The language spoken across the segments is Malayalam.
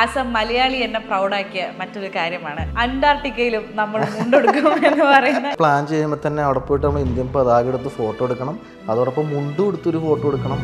ആസ് എ മലയാളി എന്നെ പ്രൗഡാക്കിയ മറ്റൊരു കാര്യമാണ് അന്റാർട്ടിക്കയിലും നമ്മൾ മുണ്ടെടുക്കും എന്ന് പറയുന്ന പ്ലാൻ ചെയ്യുമ്പോൾ തന്നെ അവിടെ പോയിട്ട് നമ്മൾ ഇന്ത്യൻ പതാക എടുത്ത് ഫോട്ടോ എടുക്കണം, അതോടൊപ്പം മുണ്ടും എടുത്തൊരു ഫോട്ടോ എടുക്കണം.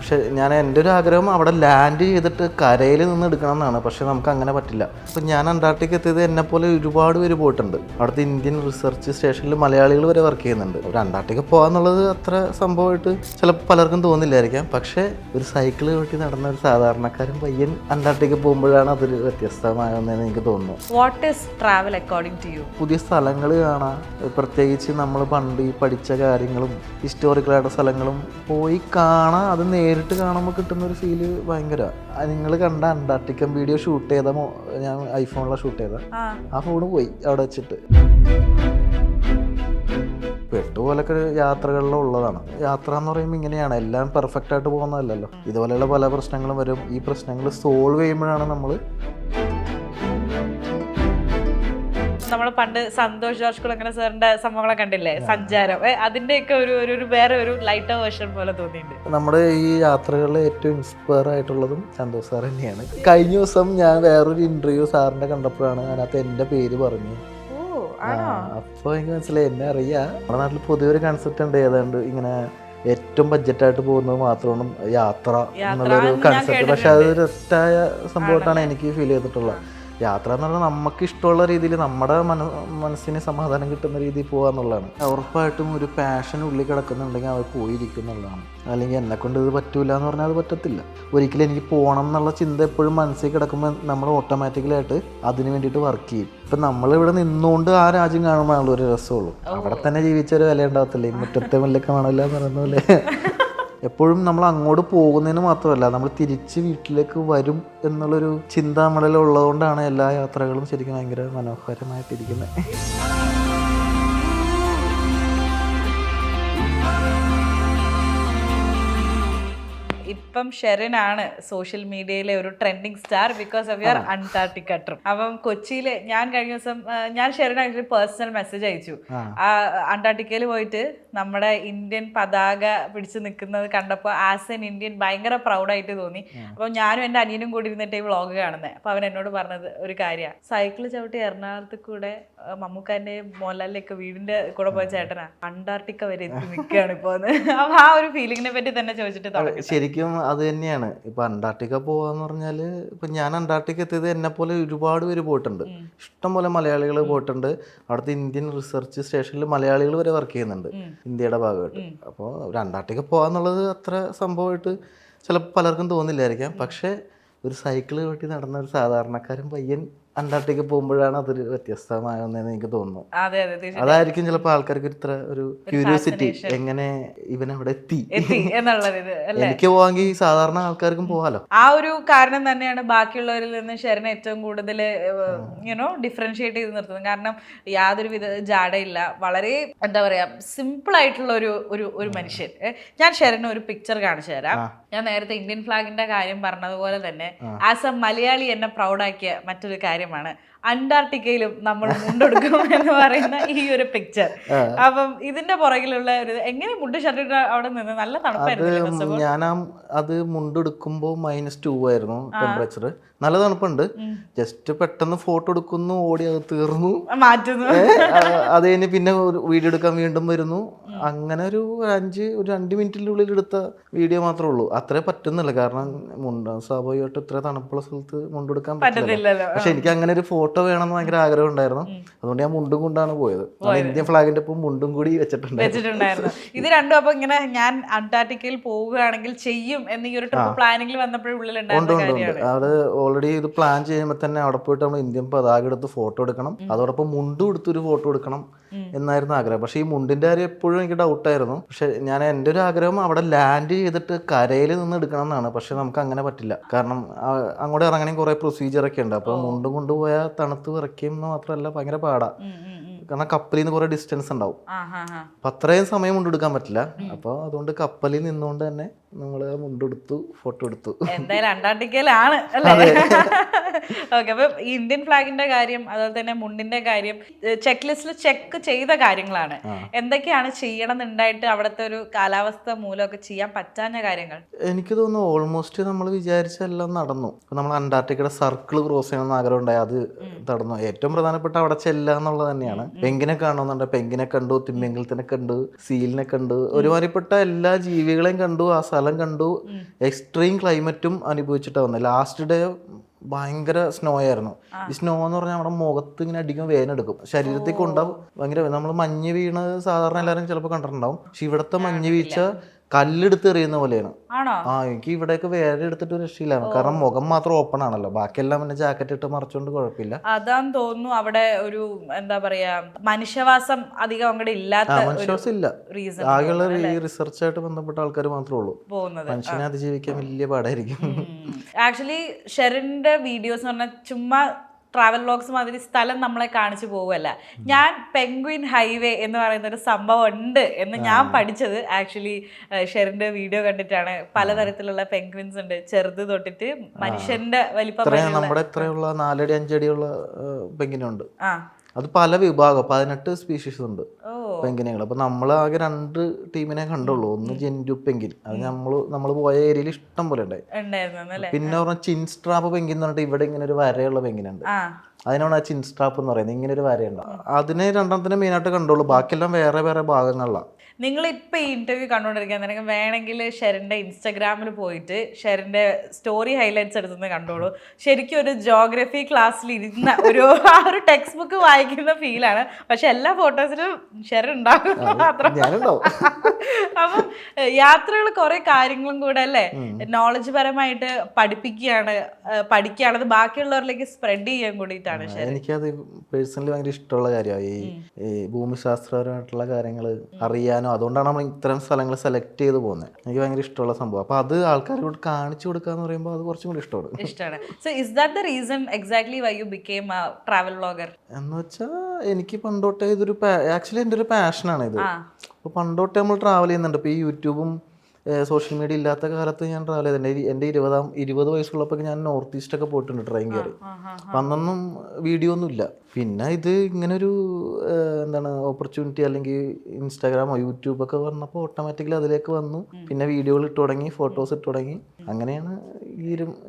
പക്ഷെ ഞാൻ എൻ്റെ ഒരു ആഗ്രഹം അവിടെ ലാൻഡ് ചെയ്തിട്ട് കരയിൽ നിന്ന് എടുക്കണം എന്നാണ്. പക്ഷെ നമുക്ക് അങ്ങനെ പറ്റില്ല. അപ്പം ഞാൻ അന്റാർട്ടിക്ക എത്തിയത് എന്നെപ്പോലെ ഒരുപാട് പേര് പോയിട്ടുണ്ട്. അവിടുത്തെ ഇന്ത്യൻ റിസർച്ച് സ്റ്റേഷനിൽ മലയാളികൾ വരെ വർക്ക് ചെയ്യുന്നുണ്ട്. ഒരു അന്റാർട്ടിക്ക പോകാന്നുള്ളത് അത്ര സംഭവമായിട്ട് ചിലപ്പോൾ പലർക്കും തോന്നില്ലായിരിക്കാം. പക്ഷേ ഒരു സൈക്കിൾ ചവിട്ടി നടന്ന ഒരു സാധാരണക്കാരൻ പയ്യൻ അന്റാർട്ടിക്ക പോകുമ്പോഴാണ് അതൊരു വ്യത്യസ്തമായെന്ന് എനിക്ക് തോന്നുന്നു. What is travel according to you? പുതിയ സ്ഥലങ്ങൾ കാണാം, പ്രത്യേകിച്ച് നമ്മൾ പണ്ട് ഈ പഠിച്ച കാര്യങ്ങളും ഹിസ്റ്റോറിക്കലായിട്ട് സ്ഥലങ്ങളും പോയി കാണാം. അത് നേരിട്ട് കാണുമ്പോൾ കിട്ടുന്ന ഒരു ഫീല് ഭയങ്കര. നിങ്ങൾ കണ്ട അന്റാർട്ടിക്കൻ വീഡിയോ ഷൂട്ട് ചെയ്ത ഞാൻ ഐഫോണിലാണ് ഷൂട്ട് ചെയ്ത ആ ഫോണ് പോയി അവിടെ വെച്ചിട്ട്. പെട്ടുപോലൊക്കെ യാത്രകളിലുള്ളതാണ്. യാത്ര എന്ന് പറയുമ്പോൾ ഇങ്ങനെയാണ്, എല്ലാം പെർഫെക്റ്റ് ആയിട്ട് പോകുന്നതല്ലല്ലോ. ഇതുപോലെയുള്ള പല പ്രശ്നങ്ങളും വരും. ഈ പ്രശ്നങ്ങൾ സോൾവ് ചെയ്യുമ്പോഴാണ് നമ്മൾ പണ്ട് സന്തോഷ് ജോർജ് കുളങ്ങര സാറിന്റെ സംഭവങ്ങളെ കണ്ടില്ലേ, സഞ്ചാരം, അതിന്റെയൊക്കെ ഒരു വേറെ ഒരു ലൈറ്റർ വേർഷൻ പോലെ തോന്നിയിട്ടുണ്ട്. നമ്മുടെ ഈ യാത്രകളിൽ ഏറ്റവും ഇൻസ്പയർ ആയിട്ടുള്ളതും സന്തോഷ് സാർ തന്നെയാണ്. കഴിഞ്ഞ ദിവസം ഞാൻ വേറൊരു ഇന്റർവ്യൂ സാറിന്റെ കണ്ടപ്പോഴാണ് അതിനകത്ത് എൻ്റെ പേര് പറഞ്ഞു. അപ്പോൾ എനിക്ക് മനസ്സിലായി, എന്നെ അറിയാം. നമ്മുടെ നാട്ടിൽ പൊതുവെ ഒരു കൺസെപ്റ്റ് ഉണ്ട്, ഏതാണ്ട് ഇങ്ങനെ ഏറ്റവും ബഡ്ജറ്റായിട്ട് പോകുന്നത് മാത്രമാണ് യാത്ര എന്നുള്ളൊരു കൺസെപ്റ്റ്. പക്ഷെ അത് തെറ്റായ സംഭവമായിട്ടാണ് എനിക്ക് ഫീൽ ചെയ്തിട്ടുള്ളത്. യാത്ര എന്ന് പറഞ്ഞാൽ നമുക്ക് ഇഷ്ടമുള്ള രീതിയിൽ നമ്മുടെ മനസ്സിന് സമാധാനം കിട്ടുന്ന രീതിയിൽ പോകുക എന്നുള്ളതാണ്. ഉറപ്പായിട്ടും ഒരു പാഷൻ ഉള്ളിൽ കിടക്കുന്നുണ്ടെങ്കിൽ അവർ പോയിരിക്കും എന്നുള്ളതാണ്. അല്ലെങ്കിൽ എന്നെക്കൊണ്ട് ഇത് പറ്റൂല എന്ന് പറഞ്ഞാൽ അത് പറ്റത്തില്ല. ഒരിക്കലും എനിക്ക് പോകണം എന്നുള്ള ചിന്ത എപ്പോഴും മനസ്സിൽ കിടക്കുമ്പോൾ നമ്മൾ ഓട്ടോമാറ്റിക്കലായിട്ട് അതിന് വേണ്ടിയിട്ട് വർക്ക് ചെയ്യും. ഇപ്പം നമ്മളിവിടെ നിന്നുകൊണ്ട് ആ രാജ്യം കാണുമ്പോഴാണല്ലോ ഒരു രസമുള്ളൂ. അവിടെ തന്നെ ജീവിച്ചൊരു വില ഉണ്ടാകത്തില്ലേ, മുറ്റത്തെ മുല്ലൊക്കെ കാണില്ല എന്ന് പറയുന്ന പോലെ. എപ്പോഴും നമ്മൾ അങ്ങോട്ട് പോകുന്നതിന് മാത്രമല്ല, നമ്മൾ തിരിച്ച് വീട്ടിലേക്ക് വരും എന്നുള്ളൊരു ചിന്ത നമ്മളിൽ ഉള്ളതുകൊണ്ടാണ് എല്ലാ യാത്രകളും ശരിക്കും ഭയങ്കര മനോഹരമായിട്ടിരിക്കുന്നത്. ഇപ്പം ഷെറിനാണ് സോഷ്യൽ മീഡിയയിലെ ഒരു trending star because of your Antarctica trip. അപ്പം കൊച്ചിയില് ഞാൻ കഴിഞ്ഞ ദിവസം ഞാൻ ഷെറിന് ആക്ച്വലി പേഴ്സണൽ മെസ്സേജ് അയച്ചു. അന്റാർട്ടിക്കയിൽ പോയിട്ട് നമ്മുടെ ഇന്ത്യൻ പതാക പിടിച്ച് നിൽക്കുന്നത് കണ്ടപ്പോൾ ആസ് എൻ ഇന്ത്യൻ ഭയങ്കര പ്രൗഡായിട്ട് തോന്നി. അപ്പം ഞാനും എൻ്റെ അനിയനും കൂടി ഇരുന്നിട്ട് ഈ വ്ളോഗ് കാണുന്നത്. അപ്പോൾ അവൻ എന്നോട് പറഞ്ഞത് ഒരു കാര്യമാണ്, സൈക്കിൾ ചവിട്ടി എറണാകുളത്ത് കൂടെ മമ്മൂക്കാൻ്റെ മോഹൻലാലിൻ്റെയൊക്കെ വീടിൻ്റെ കൂടെ പോയ ചേട്ടനാ അന്റാർട്ടിക്ക വരെ എത്തി നിൽക്കുകയാണ് ഇപ്പോൾ. അപ്പം ആ ഒരു ഫീലിങ്ങിനെ പറ്റി തന്നെ ചോദിച്ചിട്ട് തുടങ്ങി. ശരിക്കും അത് തന്നെയാണ്. ഇപ്പം അന്റാർട്ടിക്ക പോകാന്ന് പറഞ്ഞാൽ, ഇപ്പം ഞാൻ അന്റാർട്ടിക്ക എത്തിയത് എന്നെപ്പോലെ ഒരുപാട് പേര് പോയിട്ടുണ്ട്. ഇഷ്ടംപോലെ മലയാളികൾ പോയിട്ടുണ്ട്. അവിടുത്തെ ഇന്ത്യൻ റിസർച്ച് സ്റ്റേഷനിൽ മലയാളികൾ വരെ വർക്ക് ചെയ്യുന്നുണ്ട് ഇന്ത്യയുടെ ഭാഗമായിട്ട്. അപ്പോൾ ഒരു അന്റാർട്ടിക്ക പോകാന്നുള്ളത് അത്ര സംഭവമായിട്ട് ചിലപ്പോൾ പലർക്കും തോന്നില്ലായിരിക്കാം. പക്ഷേ ഒരു സൈക്കിൾ ചവിട്ടി നടന്ന ഒരു സാധാരണക്കാരൻ പയ്യൻ അന്റാർട്ടിക്ക പോകുമ്പോഴാണ് അതൊരു വ്യത്യസ്തമായെന്ന് എനിക്ക് തോന്നുന്നു. അതായിരിക്കും ചിലപ്പോൾ ആൾക്കാർക്ക് ഇത്ര ഒരു ക്യൂരിയോസിറ്റി, എങ്ങനെ ഇവൻ അവിടെ എത്തി എന്നുള്ളത്. എനിക്ക് പോവാമെങ്കിൽ സാധാരണ ആൾക്കാർക്കും പോകാലോ. ആ ഒരു കാരണം തന്നെയാണ് ബാക്കിയുള്ളവരിൽ നിന്ന് ഷെറിനെ ഏറ്റവും കൂടുതൽ ഡിഫറൻഷിയേറ്റ് ചെയ്ത് നിർത്തുന്നത്. കാരണം യാതൊരു വിധ ജാടയില്ല, വളരെ എന്താ പറയാ സിമ്പിൾ ആയിട്ടുള്ള ഒരു മനുഷ്യൻ. ഞാൻ ഷെറിന് ഒരു പിക്ചർ കാണിച്ചു തരാം. ഞാൻ നേരത്തെ ഇന്ത്യൻ ഫ്ലാഗിന്റെ കാര്യം പറഞ്ഞതുപോലെ തന്നെ ആസ് എ മലയാളി എന്നെ പ്രൗഡാക്കിയ മറ്റൊരു കാര്യമാണ് അന്റാർട്ടിക്കയിലും നമ്മൾ മുണ്ടെടുക്കും എന്ന് പറയുന്ന ഈ ഒരു പിക്ചർ. അപ്പം ഇതിന്റെ പുറകിലുള്ള ഒരു എങ്ങനെ മുണ്ട് ഷർട്ട് അവിടെ നിന്ന് നല്ല തണുപ്പായിരുന്നു. ഞാൻ അത് മുണ്ടെടുക്കുമ്പോൾ -2 ആയിരുന്നു ടെമ്പറേച്ചർ. നല്ല തണുപ്പുണ്ട്. ജസ്റ്റ് പെട്ടെന്ന് ഫോട്ടോ എടുക്കുന്നു, ഓടി അത് തീർന്നു, മാറ്റുന്നു. അത് കഴിഞ്ഞ് പിന്നെ വീഡിയോ എടുക്കാൻ വീണ്ടും വരുന്നു. അങ്ങനെ ഒരു 2 മിനിറ്റിനുള്ളിൽ എടുത്ത വീഡിയോ മാത്രമേ ഉള്ളൂ. അത്രേ പറ്റുന്നില്ല, കാരണം സ്വാഭാവികമായിട്ട് ഇത്ര തണുപ്പുള്ള സ്ഥലത്ത് മുണ്ടെടുക്കാൻ പറ്റില്ല. പക്ഷെ എനിക്ക് അങ്ങനെ ഒരു ഫോട്ടോ വേണമെന്ന് ഭയങ്കര ആഗ്രഹം ഉണ്ടായിരുന്നു. അതുകൊണ്ട് ഞാൻ മുണ്ടും കൊണ്ടാണ് പോയത്. ഇന്ത്യൻ ഫ്ലാഗിന്റെ ഒപ്പം മുണ്ടും കൂടി വെച്ചിട്ടുണ്ടായിരുന്നു. ഇത് രണ്ടും അപ്പൊ ഇങ്ങനെ ഞാൻ അന്റാർട്ടിക്കയിൽ പോവുകയാണെങ്കിൽ ചെയ്യും എന്ന് ഈ ഒരു ട്രിപ്പ് പ്ലാനിങ്ങിൽ വന്നപ്പോഴും ഉള്ളിലുണ്ടായിരുന്നു. അത് ഓൾറെഡി ഇത് പ്ലാൻ ചെയ്യുമ്പോൾ തന്നെ അവിടെ പോയിട്ട് നമ്മൾ ഇന്ത്യൻ പതാക എടുത്ത് ഫോട്ടോ എടുക്കണം, അതോടൊപ്പം മുണ്ടും എടുത്തൊരു ഫോട്ടോ എടുക്കണം എന്നായിരുന്നു ആഗ്രഹം. പക്ഷെ ഈ മുണ്ടിന്റെ കാര്യം എപ്പോഴും എനിക്ക് ഡൗട്ടായിരുന്നു. പക്ഷെ ഞാൻ എൻ്റെ ഒരു ആഗ്രഹം അവിടെ ലാൻഡ് ചെയ്തിട്ട് കരയിൽ നിന്ന് എടുക്കണം എന്നാണ്. പക്ഷെ നമുക്ക് അങ്ങനെ പറ്റില്ല, കാരണം അങ്ങോട്ട് ഇറങ്ങണമെങ്കിൽ കുറെ പ്രൊസീജിയറൊക്കെ ഉണ്ട്. അപ്പോൾ മുണ്ടും കൊണ്ടുപോയാൽ തണുത്ത് വിറയ്ക്കും എന്ന് മാത്രമല്ല ഭയങ്കര പാടാ, കാരണം കപ്പലിൽ നിന്ന് കുറെ ഡിസ്റ്റൻസ് ഉണ്ടാവും. അപ്പം അത്രയും സമയം കൊണ്ടെടുക്കാൻ പറ്റില്ല. അപ്പോൾ അതുകൊണ്ട് കപ്പലിൽ നിന്നുകൊണ്ട് തന്നെ നമ്മൾ മുണ്ടെടുത്തു, ഫോട്ടോ എടുത്തു. എന്തായാലും അന്റാർട്ടിക്കയിലാണ് അല്ലേ? ഓക്കെ. അപ്പൊ ഈ ഇന്ത്യൻ ഫ്ലാഗിന്റെ കാര്യം അതുപോലെ തന്നെ മുണ്ടിന്റെ കാര്യം ചെക്ക് ലിസ്റ്റിൽ ചെക്ക് ചെയ്ത കാര്യങ്ങളാണ്. എന്തൊക്കെയാണ് ചെയ്യണം എന്നുണ്ടായിട്ട് അവിടുത്തെ ഒരു കാലാവസ്ഥ മൂലമൊക്കെ ചെയ്യാൻ പറ്റാഞ്ഞ കാര്യങ്ങൾ? എനിക്ക് തോന്നുന്നു ഓൾമോസ്റ്റ് നമ്മൾ വിചാരിച്ചെല്ലാം നടന്നു. നമ്മൾ അന്റാർട്ടിക്കയുടെ സർക്കിൾ ക്രോസ് ചെയ്യണമെന്ന് ആഗ്രഹം ഉണ്ടായി, അത് നടന്നു. ഏറ്റവും പ്രധാനപ്പെട്ട അവിടെ ചെല്ലുക എന്നുള്ളത് തന്നെയാണ്. പെങ്കിനെ കാണുന്നുണ്ട്, പെങ്കിനെ കണ്ടു, തിമ്മിങ്കലത്തിനെ കണ്ടു, സീലിനെ കണ്ടു, ഒരുമാതിരിപ്പെട്ട എല്ലാ ജീവികളെയും കണ്ടു, ആ സ്ഥലം കണ്ടു. എക്സ്ട്രീം ക്ലൈമറ്റും അനുഭവിച്ചിട്ടാണ് വന്നത്. ലാസ്റ്റ് ഡേ ഭയങ്കര സ്നോ ആയിരുന്നു. ഈ സ്നോ എന്ന് പറഞ്ഞാൽ നമ്മുടെ മുഖത്ത് ഇങ്ങനെ അടിക്കും, വേനെടുക്കും, ശരീരത്തിൽ കൊണ്ടാവും. ഭയങ്കര നമ്മൾ മഞ്ഞ് വീണത് സാധാരണ എല്ലാവരും ചിലപ്പോൾ കണ്ടിട്ടുണ്ടാവും. പക്ഷെ ഇവിടുത്തെ മഞ്ഞ് വീഴ്ച കല്ലെടുത്ത് എറിയുന്ന പോലെയാണ്. എനിക്ക് ഇവിടെയൊക്കെ വേറെ എടുത്തിട്ട് ഒരു രക്ഷയിലാണ്. കാരണം മുഖം മാത്രം ഓപ്പൺ ആണല്ലോ, ബാക്കിയെല്ലാം പിന്നെ ജാക്കറ്റ് ഇട്ട് മറച്ചോണ്ട് കുഴപ്പമില്ല. അതാന്ന് തോന്നുന്നു അവിടെ ഒരു എന്താ പറയാ മനുഷ്യവാസം അധികം അങ്ങോട്ട് ഇല്ലാത്ത മനുഷ്യവാസം ഇല്ല. ആകെയുള്ള ഈ റിസർച്ചായിട്ട് ബന്ധപ്പെട്ട ആൾക്കാർ മാത്രമേ ഉള്ളൂ പോകുന്നത്. മനുഷ്യനെ അതിജീവിക്കാൻ വലിയ പാടായിരിക്കും. ആക്ച്വലി ഷെറിന്റെ വീഡിയോസ് എന്ന് പറഞ്ഞാൽ ചുമ്മാ ട്രാവൽ വ്ലോഗ്സ് മാതിരി സ്ഥലം നമ്മളെ കാണിച്ചു പോവുമല്ല. ഞാൻ പെൻഗ്വിൻ ഹൈവേ എന്ന് പറയുന്ന ഒരു സംഭവം ഉണ്ട് എന്ന് ഞാൻ പഠിച്ചത് ആക്ച്വലി ഷെറിന്റെ വീഡിയോ കണ്ടിട്ടാണ്. പലതരത്തിലുള്ള പെൻഗ്വിൻസ് ഉണ്ട്, ചെറുത് തൊട്ടിട്ട് മനുഷ്യന്റെ വലിപ്പം. നമ്മുടെ എത്രയുള്ള 4 അടി 5 അടിയുള്ള പെൻഗ്വിനുണ്ട്. അത് പല വിഭാഗം 18 സ്പീഷീസ് ഉണ്ട് പെൻഗ്വിനുകൾ. അപ്പൊ നമ്മൾ ആകെ 2 ടീമിനെ കണ്ടുള്ളൂ. ഒന്ന് ജെന്റു പെൻഗ്വിൻ, അത് നമ്മള് പോയ ഏരിയയിൽ ഇഷ്ടം പോലെ ഉണ്ടായിരുന്നു. പിന്നെ പറഞ്ഞ ചിൻസ്ട്രാപ്പ് പെൻഗ്വിൻ എന്ന് പറഞ്ഞിട്ട് ഇവിടെ ഇങ്ങനെ ഒരു വരയുള്ള പെൻഗ്വിൻ ഉണ്ട്. അതിനാണ് ആ ചിൻസ്ട്രാപ്പ് എന്ന് പറയുന്നത്. ഇങ്ങനെ ഒരു വരയുണ്ട്. അതിനെ 2 മെയിനായിട്ട് കണ്ടുള്ളൂ, ബാക്കിയെല്ലാം വേറെ വേറെ ഭാഗങ്ങളിലാണ്. നിങ്ങളിപ്പോൾ ഈ ഇന്റർവ്യൂ കണ്ടുകൊണ്ടിരിക്കാൻ നിനക്ക് വേണമെങ്കിൽ ഷെറിൻ്റെ ഇൻസ്റ്റഗ്രാമിൽ പോയിട്ട് ഷെറിൻ്റെ സ്റ്റോറി ഹൈലൈറ്റ്സ് എടുത്തുനിന്ന് കണ്ടോളൂ. ശരിക്കും ഒരു ജോഗ്രഫി ക്ലാസ്സിൽ ഇരുന്ന ആ ഒരു ടെക്സ്റ്റ് ബുക്ക് വായിക്കുന്ന ഫീലാണ്. പക്ഷെ എല്ലാ ഫോട്ടോസിലും ഷെറിൻ ഉണ്ടാകും മാത്രം. അപ്പം യാത്രകൾ കുറെ കാര്യങ്ങളും കൂടെ അല്ലേ നോളജ് പരമായിട്ട് പഠിക്കുകയാണത് ബാക്കിയുള്ളവരിലേക്ക് സ്പ്രെഡ് ചെയ്യാൻ കൂടിയിട്ടാണ്. എനിക്കത് പേഴ്സണലി ഭയങ്കര ഇഷ്ടമുള്ള കാര്യമാണ് ഈ ഭൂമിശാസ്ത്രപരമായിട്ടുള്ള കാര്യങ്ങൾ അറിയാനും. അതുകൊണ്ടാണ് നമ്മൾ ഇത്തരം സ്ഥലങ്ങൾ സെലക്ട് ചെയ്ത് പോകുന്നത്. എനിക്ക് ഭയങ്കര ഇഷ്ടമുള്ള സംഭവം. അപ്പൊ അത് ആൾക്കാരോട് കാണിച്ചു കൊടുക്കുക എന്ന് പറയുമ്പോൾ അത് കുറച്ചും കൂടി ഇഷ്ടമാണ്. So is that the reason exactly why you became a travel vlogger? എന്ന് വെച്ചാൽ എനിക്ക് പണ്ടോട്ടേ ഇതൊരു ആക്ച്വലി എൻ്റെ ഒരു പാഷനാണ് ഇത്. അപ്പോൾ പണ്ടോട്ടേ നമ്മൾ ട്രാവൽ ചെയ്യുന്നുണ്ട്. ഇപ്പോൾ ഈ യൂട്യൂബും സോഷ്യൽ മീഡിയ ഇല്ലാത്ത കാലത്ത് ഞാൻ ട്രാവൽ ചെയ്തിട്ടുണ്ട്. എൻ്റെ 20 വയസ്സുള്ളപ്പോൾ ഞാൻ നോർത്ത് ഈസ്റ്റ് ഒക്കെ പോയിട്ടുണ്ട് ട്രെയിൻ കയറി. അപ്പം അന്നൊന്നും വീഡിയോ ഒന്നും ഇല്ല. പിന്നെ ഇത് ഇങ്ങനൊരു എന്താണ് ഓപ്പർച്യൂണിറ്റി, അല്ലെങ്കിൽ ഇൻസ്റ്റാഗ്രാമോ യൂട്യൂബൊക്കെ വന്നപ്പോൾ ഓട്ടോമാറ്റിക്കലി അതിലേക്ക് വന്നു. പിന്നെ വീഡിയോകൾ ഇട്ട് തുടങ്ങി, ഫോട്ടോസ് ഇട്ട് തുടങ്ങി. അങ്ങനെയാണ്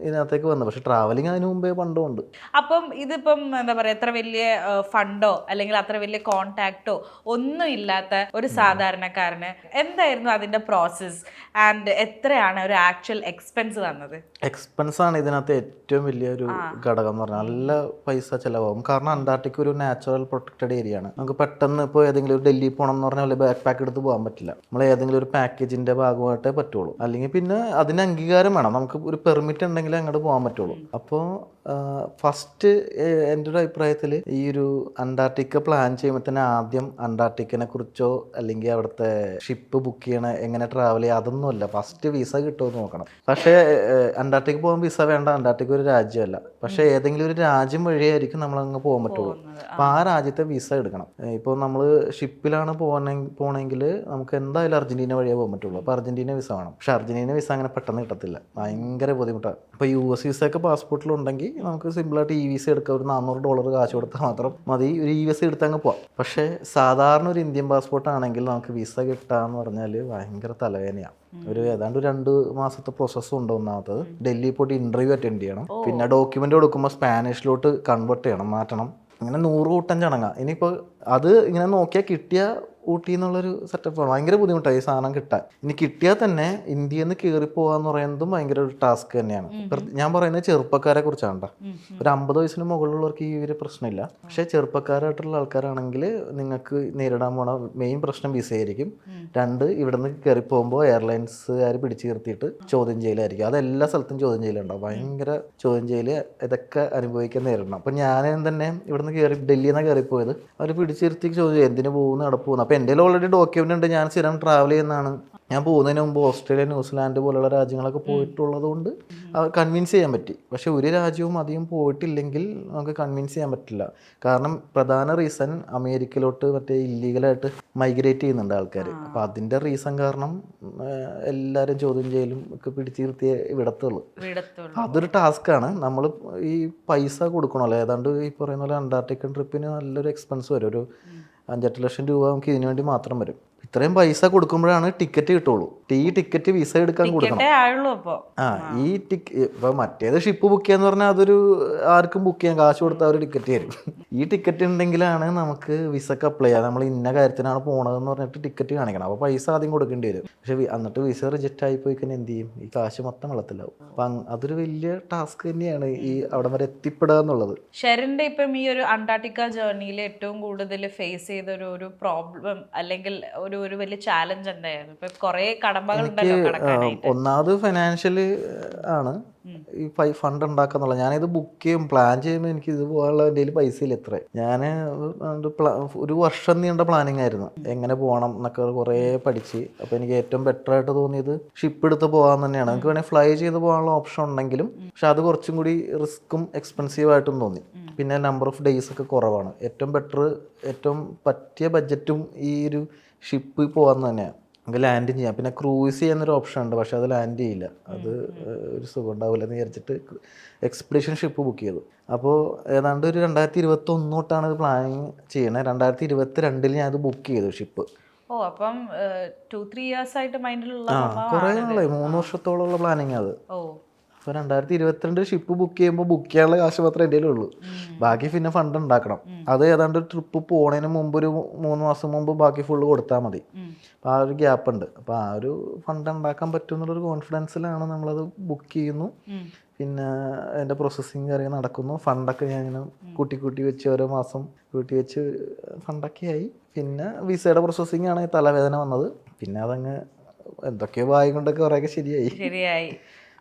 ഇതിനകത്തേക്ക് വന്നത്. പക്ഷെ ട്രാവലിംഗ് അതിന് മുമ്പേ പണ്ടും ഉണ്ട്. അപ്പം ഇതിപ്പം എന്താ പറയുക, എത്ര വലിയ ഫണ്ടോ അല്ലെങ്കിൽ അത്ര വലിയ കോണ്ടാക്റ്റോ ഒന്നും ഇല്ലാത്ത ഒരു സാധാരണക്കാരന് എന്തായിരുന്നു അതിന്റെ പ്രോസസ് ആൻഡ് എത്രയാണ് ഒരു ആക്ച്വൽ എക്സ്പെൻസ് വന്നത്? എക്സ്പെൻസ് ആണ് ഇതിനകത്ത് ഏറ്റവും വലിയൊരു ഘടകം എന്ന് പറഞ്ഞാൽ. നല്ല പൈസ ചിലവാകും. കാരണം അന്റാർട്ടിക്ക ഒരു നാച്ചുറൽ പ്രൊട്ടക്റ്റഡ് ഏരിയ ആണ്. നമുക്ക് പെട്ടെന്ന് ഇപ്പോൾ ഏതെങ്കിലും ഒരു ഡൽഹി പോകണം എന്ന് പറഞ്ഞാൽ ബാക്ക് പാക്ക് എടുത്ത് പോകാൻ പറ്റില്ല. നമ്മൾ ഏതെങ്കിലും ഒരു പാക്കേജിന്റെ ഭാഗമായിട്ടേ പറ്റുള്ളൂ. അല്ലെങ്കിൽ പിന്നെ അതിന് അംഗീകാരം വേണം. നമുക്ക് ഒരു പെർമിറ്റ് ഉണ്ടെങ്കിൽ അങ്ങോട്ട് പോകാൻ പറ്റുള്ളൂ. അപ്പോൾ ഫസ്റ്റ് എൻ്റെ ഒരു അഭിപ്രായത്തിൽ ഈ ഒരു അന്റാർട്ടിക്ക പ്ലാൻ ചെയ്യുമ്പോൾ തന്നെ ആദ്യം അന്റാർട്ടിക്കനെ കുറിച്ചോ അല്ലെങ്കിൽ അവിടുത്തെ ഷിപ്പ് ബുക്ക് ചെയ്യണ എങ്ങനെ ട്രാവൽ ചെയ്യുക അതൊന്നുമല്ല. ഫസ്റ്റ് വിസ കിട്ടുമെന്ന് നോക്കണം. പക്ഷേ അന്റാർട്ടിക്ക പോകാൻ വിസ വേണ്ട. അന്റാർട്ടിക്ക ഒരു രാജ്യമല്ല. പക്ഷേ ഏതെങ്കിലും ഒരു രാജ്യം വഴിയായിരിക്കും നമ്മൾ അങ്ങ് പോകാൻ പറ്റുള്ളൂ. അപ്പോൾ ആ രാജ്യത്തെ വിസ എടുക്കണം. ഇപ്പോൾ നമ്മൾ ഷിപ്പിലാണ് പോകണമെങ്കിൽ നമുക്ക് എന്തായാലും അർജന്റീന വഴിയേ പോകാൻ പറ്റുള്ളൂ. അപ്പോൾ അർജന്റീന വിസ വേണം. പക്ഷേ അർജന്റീന വിസ അങ്ങനെ പെട്ടെന്ന് കിട്ടത്തില്ല, ഭയങ്കര ബുദ്ധിമുട്ടാണ്. ഇപ്പോൾ US വിസ ഒക്കെ പാസ്പോർട്ടിലുണ്ടെങ്കിൽ നമുക്ക് സിമ്പിളായിട്ട് ഈ വിസ എടുക്കാം. ഒരു $400 കാശ് കൊടുത്താൽ മാത്രം മതി. ഒരു ഈ വിസ എടുത്ത് അങ്ങ് പോവാം. പക്ഷേ സാധാരണ ഒരു ഇന്ത്യൻ പാസ്പോർട്ട് ആണെങ്കിൽ നമുക്ക് വിസ കിട്ടാന്ന് പറഞ്ഞാൽ ഭയങ്കര തലവേദനയാണ്. ഏതാണ്ട് 2 മാസത്തെ പ്രോസസ്സും ഉണ്ട്. ഒന്നാമത്തത് ഡൽഹി പോയിട്ട് ഇന്റർവ്യൂ അറ്റൻഡ് ചെയ്യണം. പിന്നെ ഡോക്യുമെന്റ് കൊടുക്കുമ്പോൾ സ്പാനിഷിലോട്ട് കൺവേർട്ട് ചെയ്യണം, മാറ്റണം. അങ്ങനെ 100 കൂട്ടം ചടങ്ങാണ്. ഇനിയിപ്പോൾ അത് ഇങ്ങനെ നോക്കിയാൽ കിട്ടിയ ഊട്ടി എന്നുള്ളൊരു സെറ്റപ്പാണ്. ഭയങ്കര ബുദ്ധിമുട്ടാണ് ഈ സാധനം കിട്ടാൻ. ഇനി കിട്ടിയാൽ തന്നെ ഇന്ത്യയിൽ നിന്ന് കയറി പോകാന്ന് പറയുന്നതും ഭയങ്കര ഒരു ടാസ്ക് തന്നെയാണ്. ഞാൻ പറയുന്നത് ചെറുപ്പക്കാരെ കുറിച്ചാണ് കേട്ടോ. ഒരു 50 വയസ്സിന് മുകളിലുള്ളവർക്ക് ഈ ഒരു പ്രശ്നമില്ല. പക്ഷേ ചെറുപ്പക്കാരായിട്ടുള്ള ആൾക്കാരാണെങ്കിൽ നിങ്ങൾക്ക് നേരിടാൻ പോണ മെയിൻ പ്രശ്നം വിസ ആയിരിക്കും. 2, ഇവിടെ നിന്ന് കയറി പോകുമ്പോൾ എയർലൈൻസുകാർ പിടിച്ചു നിർത്തിയിട്ട് ചോദ്യം ചെയ്യലായിരിക്കും. അതെല്ലാ സ്ഥലത്തും ചോദ്യം ചെയ്യലുണ്ടാവും. ഭയങ്കര ചോദ്യം ചെയ്യൽ ഇതൊക്കെ അനുഭവിക്കാൻ നേരിടണം. അപ്പം ഞാൻ തന്നെ ഇവിടെ നിന്ന് ഡൽഹിയിൽ നിന്നാണ് കയറിപ്പോയത്. അവർ പിടിച്ചിരുത്തി ചോദ്യം എന്തിനു പോകുന്നു, അവിടെ പോകുന്നു. അപ്പം എൻ്റെ ഓൾറെഡി ഡോക്യുമെന്റ് ഉണ്ട്, ഞാൻ സ്ഥിരം ട്രാവൽ ചെയ്യുന്നതാണ്. ഞാൻ പോകുന്നതിന് മുമ്പ് ഓസ്ട്രേലിയ, ന്യൂസിലാൻഡ് പോലുള്ള രാജ്യങ്ങളൊക്കെ പോയിട്ടുള്ളത് കൊണ്ട് കൺവിൻസ് ചെയ്യാൻ പറ്റി. പക്ഷെ ഒരു രാജ്യവും അധികം പോയിട്ടില്ലെങ്കിൽ നമുക്ക് കൺവിൻസ് ചെയ്യാൻ പറ്റില്ല. കാരണം പ്രധാന റീസൺ അമേരിക്കയിലോട്ട് മറ്റേ ഇല്ലീഗലായിട്ട് മൈഗ്രേറ്റ് ചെയ്യുന്നുണ്ട് ആൾക്കാർ. അപ്പോൾ അതിൻ്റെ റീസൺ കാരണം എല്ലാവരും ചോദ്യം ചെയ്യലും ഒക്കെ പിടിച്ചു നിർത്തിയേ വിടത്തുള്ളൂ. അതൊരു ടാസ്ക്കാണ്. നമ്മൾ ഈ പൈസ കൊടുക്കണമല്ലോ. ഏതാണ്ട് ഈ പറയുന്ന പോലെ അന്റാർട്ടിക്കൻ ട്രിപ്പിന് നല്ലൊരു എക്സ്പെൻസ് വരും. ഒരു 5-8 ലക്ഷം രൂപ നമുക്ക് ഇതിനു വേണ്ടി മാത്രം വരും. ഇത്രയും പൈസ കൊടുക്കുമ്പോഴാണ് ടിക്കറ്റ് കിട്ടുള്ളൂ. ഈ ടിക്കറ്റ് വിസ എടുക്കാൻ കൊടുക്കണം. ഈ ഇപ്പൊ മറ്റേത് ഷിപ്പ് ബുക്ക് ചെയ്യാന്ന് പറഞ്ഞാൽ അതൊരു ആർക്കും ബുക്ക് ചെയ്യാൻ കാശ് കൊടുത്താൽ ഒരു ടിക്കറ്റ് തരും. ഈ ടിക്കറ്റ് ഉണ്ടെങ്കിലാണ് നമുക്ക് വിസക്ക് അപ്ലൈ ചെയ്യാം. നമ്മൾ ഇന്ന കാര്യത്തിനാണ് പോണതെന്ന് പറഞ്ഞിട്ട് ടിക്കറ്റ് കാണിക്കണം. അപ്പോൾ പൈസ ആദ്യം കൊടുക്കേണ്ടി വരും. പക്ഷെ എന്നിട്ട് വിസ റിജക്റ്റ് ആയി പോയി കഴിഞ്ഞാൽ എന്ത് ചെയ്യും? ഈ കാശ് മൊത്തം വെള്ളത്തിലാവും. അപ്പം അതൊരു വലിയ ടാസ്ക് തന്നെയാണ് ഈ അവിടെ വരെ എത്തിപ്പെടുക എന്നുള്ളത്. ഷെറിന്റെ ഇപ്പം ഈ ഒരു അന്റാർട്ടിക്ക ജേർണിയിൽ ഏറ്റവും കൂടുതൽ ഫേസ് ചെയ്ത ഒരു പ്രോബ്ലം അല്ലെങ്കിൽ ഒരു വലിയ ചാലഞ്ച് എന്തായിരുന്നു? ഇപ്പൊ കുറെ കടമ്പകൾ ഉണ്ടല്ലോ കടക്കാനായിട്ട്. ഒന്നാമത് ഫൈനാൻഷ്യൽ ആണ്. ഈ ഫണ്ട് ഉണ്ടാക്കാന്നുള്ള. ഞാനിത് ബുക്ക് ചെയ്യും പ്ലാൻ ചെയ്യുമ്പോൾ എനിക്ക് ഇത് പോകാനുള്ള എൻ്റെ കയ്യിൽ പൈസ ഇല്ല. എത്ര ഞാൻ ഒരു വർഷം നീണ്ട പ്ലാനിങ് ആയിരുന്നു എങ്ങനെ പോകണം എന്നൊക്കെ കുറേ പഠിച്ച്. അപ്പോൾ എനിക്ക് ഏറ്റവും ബെറ്റർ ആയിട്ട് തോന്നിയത് ഷിപ്പ് എടുത്ത് പോകാൻ തന്നെയാണ്. നമുക്ക് വേണമെങ്കിൽ ഫ്ലൈ ചെയ്ത് പോകാനുള്ള ഓപ്ഷൻ ഉണ്ടെങ്കിലും പക്ഷെ അത് കുറച്ചും കൂടി റിസ്ക്കും എക്സ്പെൻസീവ് ആയിട്ടും തോന്നി. പിന്നെ നമ്പർ ഓഫ് ഡേയ്സ് ഒക്കെ കുറവാണ്. ഏറ്റവും ബെറ്റർ, ഏറ്റവും പറ്റിയ ബഡ്ജറ്റും ഈ ഒരു ഷിപ്പ് പോകാൻ തന്നെയാണ്. നമുക്ക് ലാൻഡ് ചെയ്യാം. പിന്നെ ക്രൂസ് ചെയ്യുന്നൊരു ഓപ്ഷൻ ഉണ്ട്, പക്ഷെ അത് ലാൻഡ് ചെയ്യില്ല. അത് ഒരു സുഖം ഉണ്ടാവില്ല എന്ന് വിചാരിച്ചിട്ട് എക്സ്പെഡിഷൻ ഷിപ്പ് ബുക്ക് ചെയ്തു. അപ്പോൾ ഏതാണ്ട് ഒരു 2021 തൊട്ടാണ് ഇത് പ്ലാനിങ് ചെയ്യണത്. 2022 ഞാനത് ബുക്ക് ചെയ്തു ഷിപ്പ്. ഓ, അപ്പം 2-3 years ആയിട്ട് മൈൻഡിലുള്ള കുറേ നാളായി, 3 വർഷത്തോളമുള്ള പ്ലാനിങ് അത്. അപ്പോൾ 2022 ഷിപ്പ് ബുക്ക് ചെയ്യുമ്പോൾ ബുക്ക് ചെയ്യാനുള്ള കാശ് മാത്രമേ എൻ്റെ ഉള്ളൂ. ബാക്കി പിന്നെ ഫണ്ട് ഉണ്ടാക്കണം. അത് ഏതാണ്ട് ട്രിപ്പ് പോണതിന് മുമ്പ് ഒരു 3 മാസം മുമ്പ് ബാക്കി ഫുള്ള് കൊടുത്താൽ മതി. അപ്പോൾ ആ ഒരു ഗ്യാപ്പ് ഉണ്ട്. അപ്പോൾ ആ ഒരു ഫണ്ട് ഉണ്ടാക്കാൻ പറ്റും എന്നുള്ളൊരു കോൺഫിഡൻസിലാണ് നമ്മളത് ബുക്ക് ചെയ്യുന്നു. പിന്നെ അതിൻ്റെ പ്രോസസ്സിങ് കാര്യം നടക്കുന്നു. ഫണ്ടൊക്കെ ഞാൻ ഇങ്ങനെ കൂട്ടി വെച്ച് ഓരോ മാസം കൂട്ടി വെച്ച് ഫണ്ടൊക്കെ ആയി. പിന്നെ വിസയുടെ പ്രോസസ്സിങ് ആണ് തലവേദന വന്നത്. പിന്നെ അതങ്ങ് എന്തൊക്കെയോ വായി കൊണ്ടൊക്കെ കുറേയൊക്കെ ശരിയായി.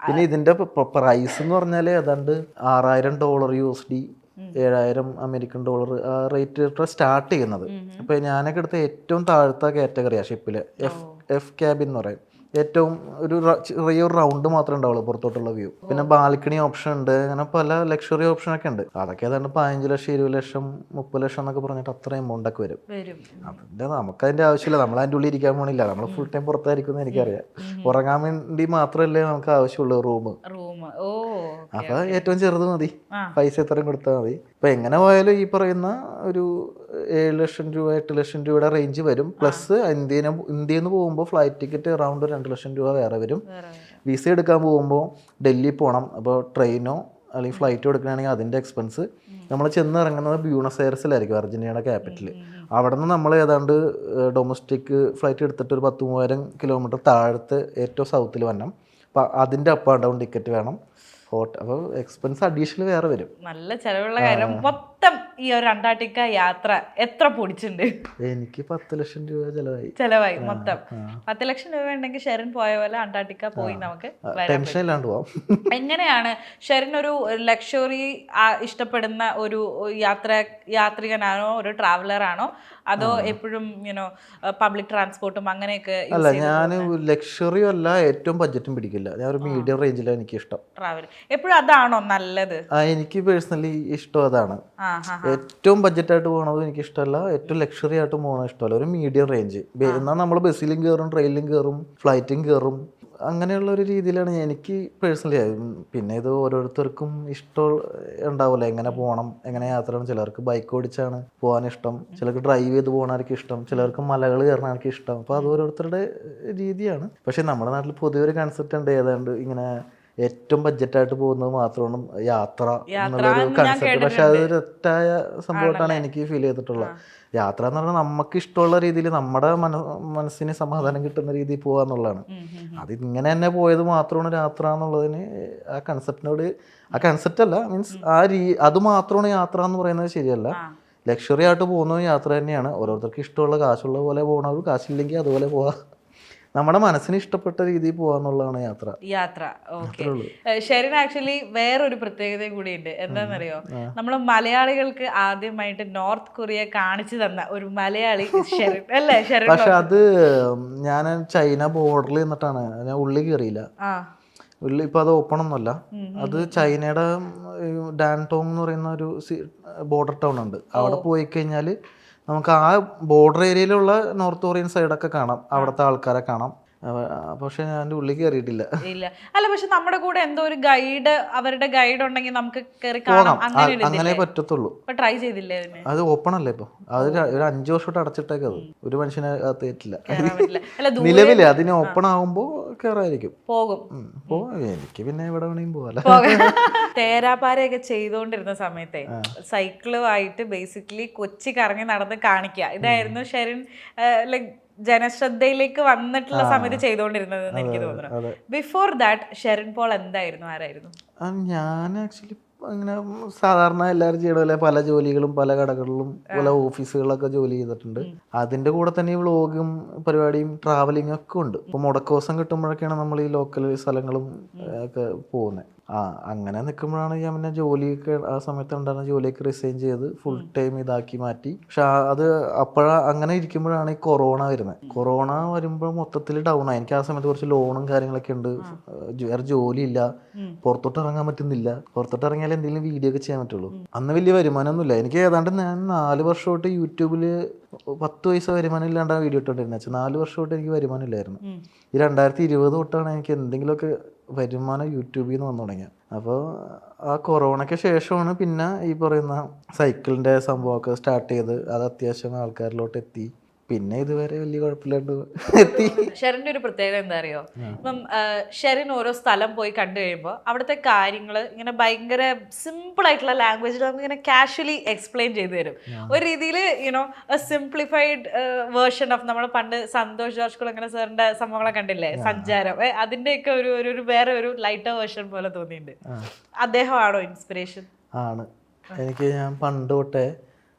പിന്നെ ഇതിൻ്റെ പ്രൈസ് എന്ന് പറഞ്ഞാൽ ഏതാണ്ട് $6,000 USD, $7,000 ആ റേറ്റ് സ്റ്റാർട്ട് ചെയ്യുന്നത്. അപ്പോൾ ഞാനൊക്കെ എടുത്ത ഏറ്റവും താഴത്തെ കാറ്റഗറിയാണ് ഷിപ്പിൽ. എഫ് ക്യാബിൻ എന്ന് പറയും. ഏറ്റവും ചെറിയൊരു റൗണ്ട് മാത്രമേ ഉണ്ടാവുള്ളൂ പുറത്തോട്ടുള്ള വ്യൂ. പിന്നെ ബാൽക്കണി ഓപ്ഷൻ ഉണ്ട്. അങ്ങനെ പല ലക്ഷറി ഓപ്ഷനൊക്കെ ഉണ്ട്. അതൊക്കെ ഏതാണ്ട് 15 ലക്ഷം, 20 ലക്ഷം, 30 ലക്ഷം എന്നൊക്കെ പറഞ്ഞിട്ട് അത്ര എമൗണ്ട് ഒക്കെ വരും. അതിൻ്റെ നമുക്കതിൻ്റെ ആവശ്യമില്ല. നമ്മൾ അതിൻ്റെ ഉള്ളിൽ ഇരിക്കാൻ പോണില്ല. നമ്മൾ ഫുൾ ടൈം പുറത്തായിരിക്കും എന്ന് എനിക്കറിയാം. ഉറങ്ങാൻ വേണ്ടി മാത്രമല്ലേ നമുക്ക് ആവശ്യമുള്ളൂ റൂം. അപ്പൊ ഏറ്റവും ചെറുത് മതി. പൈസ എത്രയും കൊടുത്താൽ മതി. ഇപ്പൊ എങ്ങനെ പോയാലും ഈ പറയുന്ന ഒരു 7 ലക്ഷം രൂപ, 8 ലക്ഷം രൂപയുടെ റേഞ്ച് വരും. പ്ലസ് ഇന്ത്യയിൽ നിന്ന് പോകുമ്പോൾ ഫ്ലൈറ്റ് ടിക്കറ്റ് അറൗണ്ട് 2 ലക്ഷം രൂപ വേറെ വരും. വിസ എടുക്കാൻ പോകുമ്പോൾ ഡൽഹി പോകണം. അപ്പോൾ ട്രെയിനോ അല്ലെങ്കിൽ ഫ്ലൈറ്റോ എടുക്കുകയാണെങ്കിൽ അതിൻ്റെ എക്സ്പെൻസ്. നമ്മൾ ചെന്ന് ഇറങ്ങുന്നത് ബ്യൂണസ് എയർസിലായിരിക്കും, അർജന്റീനയുടെ ക്യാപിറ്റൽ. അവിടെ നിന്ന് നമ്മൾ ഏതാണ്ട് ഡൊമസ്റ്റിക് ഫ്ലൈറ്റ് എടുത്തിട്ട് ഒരു 10,000-3000 കിലോമീറ്റർ താഴത്ത് ഏറ്റവും സൗത്തിൽ വരണം. അപ്പം അതിൻ്റെ അപ്പ് ആൻഡ് ഡൗൺ ടിക്കറ്റ് വേണം. അപ്പോൾ എക്സ്പെൻസ് അഡീഷണൽ വേറെ വരും. നല്ല ചെലവുള്ള കാര്യം. മൊത്തം ഈ ഒരു അന്റാർട്ടിക്ക യാത്ര എത്ര പൊടിച്ചിട്ടുണ്ട്? എനിക്ക് 10 ലക്ഷം രൂപ ചെലവായി. മൊത്തം 10 ലക്ഷം രൂപ ഉണ്ടെങ്കിൽ ഷെറിൻ പോയ പോലെ അന്റാർട്ടിക്ക പോയി നമുക്ക് ടെൻഷൻ ഇല്ലാണ്ട് പോവാം. എങ്ങനെയാണ് ഷെറിൻ ഒരു ലക്ഷറി ഇഷ്ടപ്പെടുന്ന ഒരു യാത്രികനാണോ, ഒരു ട്രാവലർ ആണോ, അതോ എപ്പോഴും പബ്ലിക് ട്രാൻസ്പോർട്ടും അങ്ങനെയൊക്കെ? അല്ല, ഞാൻ ലക്ഷറിയും അല്ല, ഏറ്റവും ബഡ്ജറ്റും പിടിക്കില്ല. ഞാൻ ഒരു മീഡിയം റേഞ്ചിലാണ് എനിക്ക് ഇഷ്ടം. ട്രാവൽ എപ്പോഴും അതാണോ നല്ലത്? എനിക്ക് പേഴ്സണലി ഇഷ്ടം അതാണ്. ഏറ്റവും ബഡ്ജറ്റായിട്ട് പോകണതും എനിക്ക് ഇഷ്ടമല്ല, ഏറ്റവും ലക്ഷറി ആയിട്ട് പോകണത് ഇഷ്ടമല്ല. ഒരു മീഡിയം റേഞ്ച്. എന്നാൽ നമ്മൾ ബസ്സിലും കയറും, ട്രെയിനിലും കയറും, ഫ്ലൈറ്റും കയറും. അങ്ങനെയുള്ള ഒരു രീതിയിലാണ് എനിക്ക് പേഴ്സണലി. പിന്നെ ഇത് ഓരോരുത്തർക്കും ഇഷ്ടം ഉണ്ടാവില്ല, എങ്ങനെ പോകണം, എങ്ങനെ യാത്ര ചെയ്യണം. ചിലർക്ക് ബൈക്ക് ഓടിച്ചാണ് പോകാൻ ഇഷ്ടം, ചിലർക്ക് ഡ്രൈവ് ചെയ്ത് പോകണമായിരിക്കും ഇഷ്ടം, ചിലർക്ക് മലകൾ കയറണമായിരിക്കും ഇഷ്ടം. അപ്പോൾ അത് ഓരോരുത്തരുടെ രീതിയാണ്. പക്ഷേ നമ്മുടെ നാട്ടിൽ പൊതുവെ ഒരു കൺസെപ്റ്റ് ഉണ്ട്, ഏതാണ്ട് ഇങ്ങനെ ഏറ്റവും ബഡ്ജറ്റായിട്ട് പോകുന്നത് മാത്രമാണ് യാത്ര എന്നുള്ളൊരു കൺസെപ്റ്റ്. പക്ഷെ അതൊരു തെറ്റായ സംഭവമായിട്ടാണ് എനിക്ക് ഫീൽ ചെയ്തിട്ടുള്ളത്. യാത്ര എന്ന് പറഞ്ഞാൽ നമുക്ക് ഇഷ്ടമുള്ള രീതിയിൽ നമ്മുടെ മനസ്സിന് സമാധാനം കിട്ടുന്ന രീതിയിൽ പോകുക എന്നുള്ളതാണ്. അത് ഇങ്ങനെ തന്നെ പോയത് മാത്രമാണ് യാത്ര എന്നുള്ളതിന് ആ കൺസെപ്റ്റ് അല്ല, മീൻസ് അത് മാത്രമാണ് യാത്ര എന്ന് പറയുന്നത് ശരിയല്ല. ലക്ഷറി ആയിട്ട് പോകുന്നത് യാത്ര തന്നെയാണ്. ഓരോരുത്തർക്ക് ഇഷ്ടമുള്ള കാശുള്ള പോലെ പോകണത്, കാശില്ലെങ്കിൽ അതുപോലെ പോവാ. നമ്മുടെ മനസ്സിന് ഇഷ്ടപ്പെട്ട രീതിയിൽ പോകാന്നുള്ളതാണ് യാത്ര. ഓക്കെ. ഷെറിൻ ആക്ച്വലി വേറൊരു പ്രത്യേകതയും കൂടിയുണ്ട്. എന്താണെന്നറിയോ, നമ്മൾ മലയാളികൾക്ക് ആദ്യമായിട്ട് നോർത്ത് കൊറിയ കാണിച്ചു തന്ന ഒരു മലയാളി ഷെറിൻ അല്ലേ? ഷെറിൻ പക്ഷെ അത് ഞാൻ ചൈന ബോർഡറിൽ നിന്നിട്ടാണ്, ഞാൻ ഉള്ളിൽ കയറിയില്ല. ഉള്ളിൽ ഇപ്പൊ അത് ഓപ്പൺ ഒന്നുമല്ല. അത് ചൈനയുടെ ഡാൻടോങ് എന്ന് പറയുന്ന ഒരു ബോർഡർ ടൗൺ ഉണ്ട്. അവിടെ പോയി കഴിഞ്ഞാൽ നമുക്ക് ആ ബോർഡർ ഏരിയയിലുള്ള നോർത്ത് കൊറിയൻ സൈഡൊക്കെ കാണാം, അവിടുത്തെ ആൾക്കാരെ കാണാം. പക്ഷെ ഞാൻ ഉള്ളിൽ കയറിയിട്ടില്ല. ഇല്ല. അല്ല, പക്ഷെ നമ്മുടെ കൂടെ എന്തോ ഒരു ഗൈഡ്, അവരുടെ ഗൈഡ് ഉണ്ടെങ്കിൽ നമുക്ക് കയറി കാണാം. അങ്ങനെ പറ്റത്തുള്ളൂ. ട്രൈ ചെയ്തില്ലേ? അത് ഓപ്പൺ അല്ലേ ഇപ്പൊ? അത് ഒരു 5 വർഷമായിട്ട് അടച്ചിട്ടേക്കത്. ഒരു മനുഷ്യനെ അകത്തേറ്റില്ല നിലവില്. അതിന് ഓപ്പൺ ആകുമ്പോ കയറായിരിക്കും. പോകും. എനിക്ക് പിന്നെ എവിടെ വേണമെങ്കിലും പോകാലോ. തേരാപാരയൊക്കെ ചെയ്തുകൊണ്ടിരുന്ന സമയത്തെ സൈക്കിളുമായിട്ട് ബേസിക്കലി കൊച്ചി കറങ്ങി നടന്ന് കാണിക്കുക, ഇതായിരുന്നു ഷെറിൻ ലൈക് ജനശ്രദ്ധയിലേക്ക് വന്നിട്ടുള്ള സമയത്ത് ചെയ്തുകൊണ്ടിരുന്നത് എന്ന് എനിക്ക് തോന്നുന്നു. ബിഫോർ ദാറ്റ് ഷെറിൻ പോൾ എന്തായിരുന്നു, ആരായിരുന്നു? ഞാൻ ആക്ച്വലി അങ്ങനെ സാധാരണ എല്ലാവരും ചെയ്യണ പോലെ പല ജോലികളും പല കടകളിലും പല ഓഫീസുകളിലൊക്കെ ജോലി ചെയ്തിട്ടുണ്ട്. അതിന്റെ കൂടെ തന്നെ ഈ വ്ളോഗും പരിപാടിയും ട്രാവലിംഗ് ഒക്കെ ഉണ്ട്. ഇപ്പൊ മുടക്കോസം കിട്ടുമ്പോഴൊക്കെയാണ് നമ്മൾ ഈ ലോക്കൽ സ്ഥലങ്ങളും ഒക്കെ പോകുന്നത്. അങ്ങനെ നിൽക്കുമ്പോഴാണ് ഞാൻ പിന്നെ ജോലിയൊക്കെ ആ സമയത്ത് ഉണ്ടായിരുന്ന ജോലിയൊക്കെ റിസൈൻ ചെയ്ത് ഫുൾ ടൈം ഇതാക്കി മാറ്റി. പക്ഷെ അത് അങ്ങനെ ഇരിക്കുമ്പോഴാണ് ഈ കൊറോണ വരുന്നത്. കൊറോണ വരുമ്പോൾ മൊത്തത്തിൽ ഡൗൺ ആയി. എനിക്ക് ആ സമയത്ത് കുറച്ച് ലോണും കാര്യങ്ങളൊക്കെ ഉണ്ട്, വേറെ ജോലിയില്ല, പുറത്തോട്ട് ഇറങ്ങാൻ പറ്റുന്നില്ല. പുറത്തോട്ട് ഇറങ്ങിയാൽ എന്തെങ്കിലും വീഡിയോ ഒക്കെ ചെയ്യാൻ പറ്റുള്ളൂ. അന്ന് വലിയ വരുമാനമൊന്നുമില്ല. എനിക്ക് ഏതാണ്ട് ഞാൻ 4 വർഷമായിട്ട് യൂട്യൂബില് 10 പൈസ വരുമാനം ഇല്ലാണ്ടാണ് വീഡിയോ ഇട്ടോണ്ടിരുന്നത്. 4 വർഷമായിട്ട് എനിക്ക് വരുമാനം ഇല്ലായിരുന്നു. ഈ 2020 തൊട്ടാണ് എനിക്ക് എന്തെങ്കിലുമൊക്കെ വരുമാനം യൂട്യൂബിൽ നിന്ന് വന്നു തുടങ്ങിയത്. അപ്പോൾ ആ കൊറോണയ്ക്ക് ശേഷമാണ് പിന്നെ ഈ പറയുന്ന സൈക്കിളിൻ്റെ സംഭവമൊക്കെ സ്റ്റാർട്ട് ചെയ്ത് അത് അത്യാവശ്യം ആൾക്കാരിലോട്ട് എത്തി. പിന്നെ ഇതുവരെ വലിയ കുഴപ്പമില്ലാണ്ട് എത്തി. ഷെറിൻ്റെ ഒരു പ്രത്യേകത എന്താ അറിയോ, ഇപ്പം ഷെറിൻ ഓരോ സ്ഥലം പോയി കണ്ടു കഴിയുമ്പോൾ അവിടുത്തെ കാര്യങ്ങൾ ഇങ്ങനെ ഭയങ്കര സിമ്പിൾ ആയിട്ടുള്ള ലാംഗ്വേജിൽ നമുക്ക് ഇങ്ങനെ കാഷ്വലി എക്സ്പ്ലെയിൻ ചെയ്തു തരും. ഒരു രീതിയിൽ യുനോ സിംപ്ലിഫൈഡ് വേർഷൻ ഓഫ് നമ്മൾ പണ്ട് സന്തോഷ് ജോർജ് കുളങ്ങര സാറിന്റെ സംഭവങ്ങളൊക്കെ കണ്ടില്ലേ, സഞ്ചാരം, അതിന്റെയൊക്കെ ഒരു വേറെ ഒരു ലൈറ്റർ വേർഷൻ പോലെ തോന്നിയിട്ടുണ്ട്. അദ്ദേഹമാണോ ഇൻസ്പിറേഷൻ? ആണ്. ഞാൻ പണ്ട് തൊട്ടേ